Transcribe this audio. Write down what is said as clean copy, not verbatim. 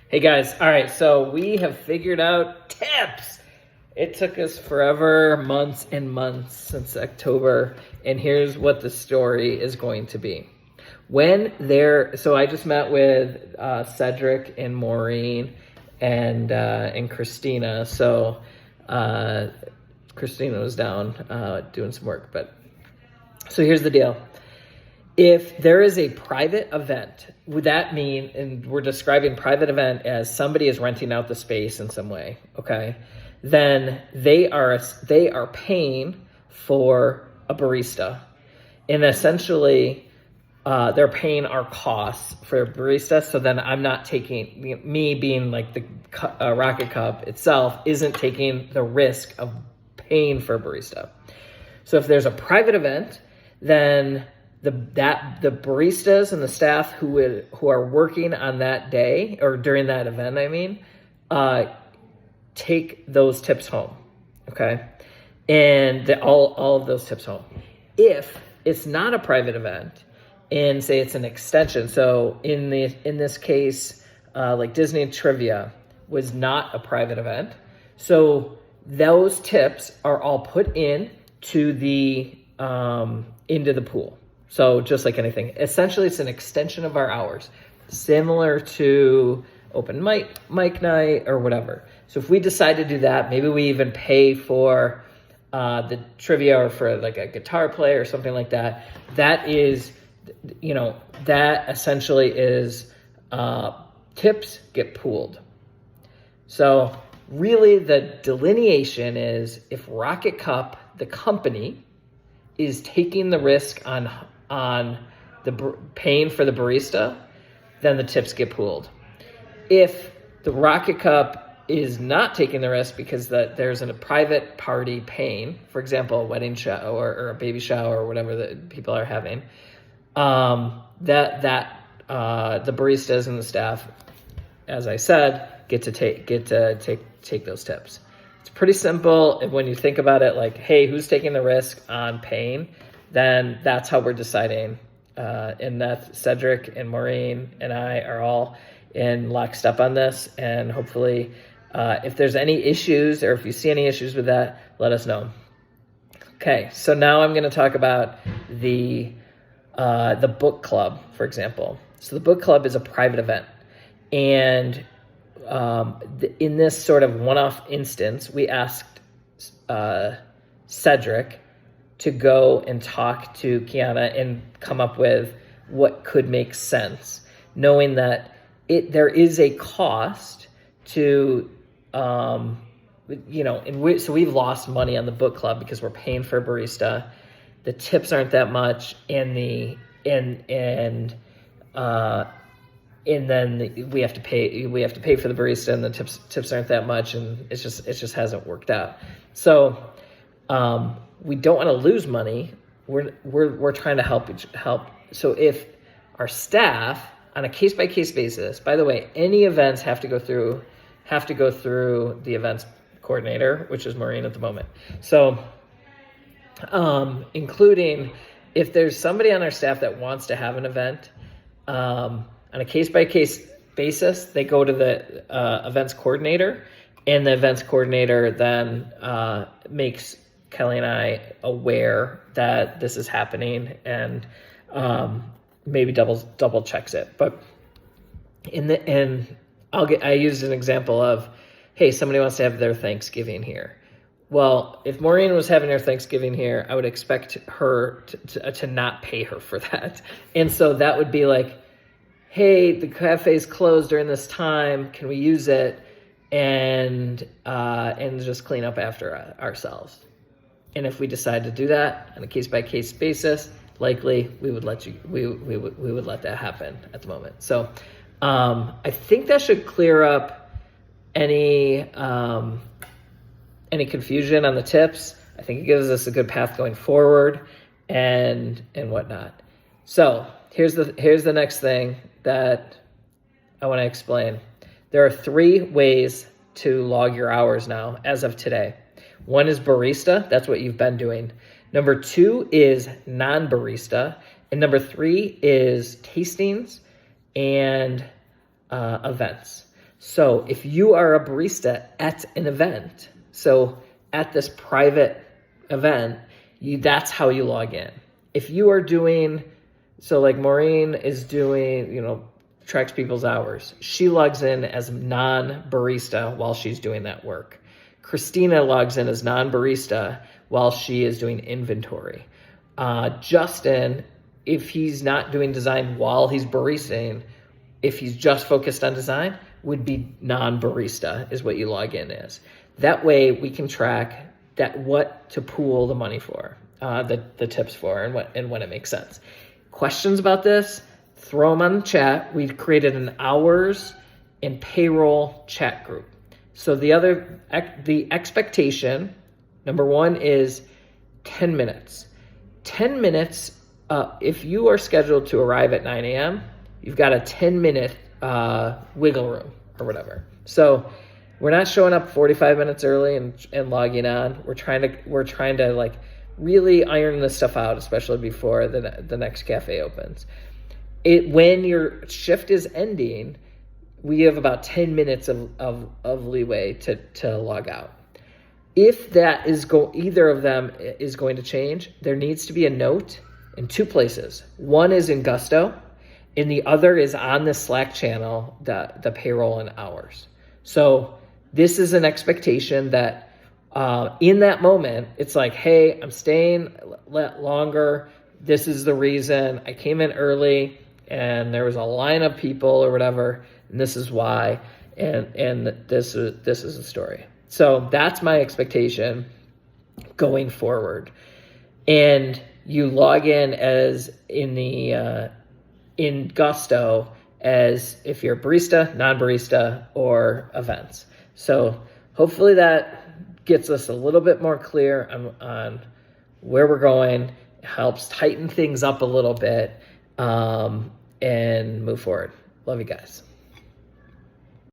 Hey guys, all right, so we have figured out tips. It took us forever, months and months since October, and here's what the story is going to be. So I just met with Cedric and Maureen and Christina. So Christina was down doing some work, so here's the deal. If there is a private event, would that mean, and we're describing private event as somebody is renting out the space in some way, okay? Then they are paying for a barista. And essentially, they're paying our costs for a barista. So then I'm not taking, me being like the RocketCup itself, isn't taking the risk of paying for a barista. So if there's a private event, then the baristas and the staff who are working on that day or during that event, take those tips home, okay? And all of those tips home. If it's not a private event and say it's an extension, so in this case, like Disney Trivia was not a private event, so those tips are all put into the into the pool. So just like anything, essentially it's an extension of our hours, similar to open mic night or whatever. So if we decide to do that, maybe we even pay for the trivia or for like a guitar player or something like that. That is, that essentially is tips get pooled. So really the delineation is if RocketCup, the company, is taking the risk on the paying for the barista, then the tips get pooled. If the RocketCup is not taking the risk because there's a private party paying, for example, a wedding shower or a baby shower or whatever that people are having, the baristas and the staff, as I said, get to take those tips. It's pretty simple when you think about it. Like, hey, who's taking the risk on paying? Then that's how we're deciding. And that Cedric and Maureen and I are all in lockstep on this. And hopefully, if there's any issues or if you see any issues with that, let us know. Okay, so now I'm going to talk about the book club, for example. So the book club is a private event, and in this sort of one-off instance, we asked Cedric to go and talk to Kiana and come up with what could make sense, knowing that there is a cost to, so we've lost money on the book club because we're paying for a barista. The tips aren't that much, and then we have to pay for the barista, and the tips aren't that much, and it just hasn't worked out. So we don't want to lose money. We're trying to help. So if our staff on a case-by-case basis, by the way, any events have to go through the events coordinator, which is Maureen at the moment. So including if there's somebody on our staff that wants to have an event, on a case-by-case basis, they go to the events coordinator, and the events coordinator then makes Kelly and I aware that this is happening, and maybe double checks it. But I used an example of, hey, somebody wants to have their Thanksgiving here. Well, if Maureen was having her Thanksgiving here, I would expect her to not pay her for that. And so that would be like, hey, the cafe's closed during this time. Can we use it and just clean up after ourselves? And if we decide to do that on a case-by-case basis, likely we would let that happen at the moment. So I think that should clear up any confusion on the tips. I think it gives us a good path going forward and whatnot. So here's the next thing that I want to explain. There are 3 ways to log your hours now as of today. One is barista. That's what you've been doing. Number 2 is non-barista. And number 3 is tastings and events. So if you are a barista at an event, so at this private event, that's how you log in. If you are doing, so like Maureen is doing, tracks people's hours. She logs in as non-barista while she's doing that work. Christina logs in as non-barista while she is doing inventory. Justin, if he's not doing design while he's baristaing, if he's just focused on design, would be non-barista is what you log in as. That way we can track what to pool the money for, the tips for, and when it makes sense. Questions about this? Throw them on the chat. We've created an hours and payroll chat group. So the expectation, number one, is 10 minutes. 10 minutes, if you are scheduled to arrive at 9 a.m., you've got a 10-minute wiggle room or whatever. So we're not showing up 45 minutes early and logging on. We're trying to like really iron this stuff out, especially before the next cafe opens. When your shift is ending, we have about 10 minutes of leeway to log out. If that is either of them is going to change, there needs to be a note in two places. One is in Gusto, and the other is on the Slack channel, the payroll and hours. So this is an expectation that in that moment, it's like, hey, I'm staying longer. This is the reason I came in early and there was a line of people or whatever, and this is why, and this is the story. So that's my expectation going forward. And you log in as in Gusto as if you're barista, non-barista, or events. So hopefully that gets us a little bit more clear on where we're going, helps tighten things up a little bit, and move forward. Love you guys.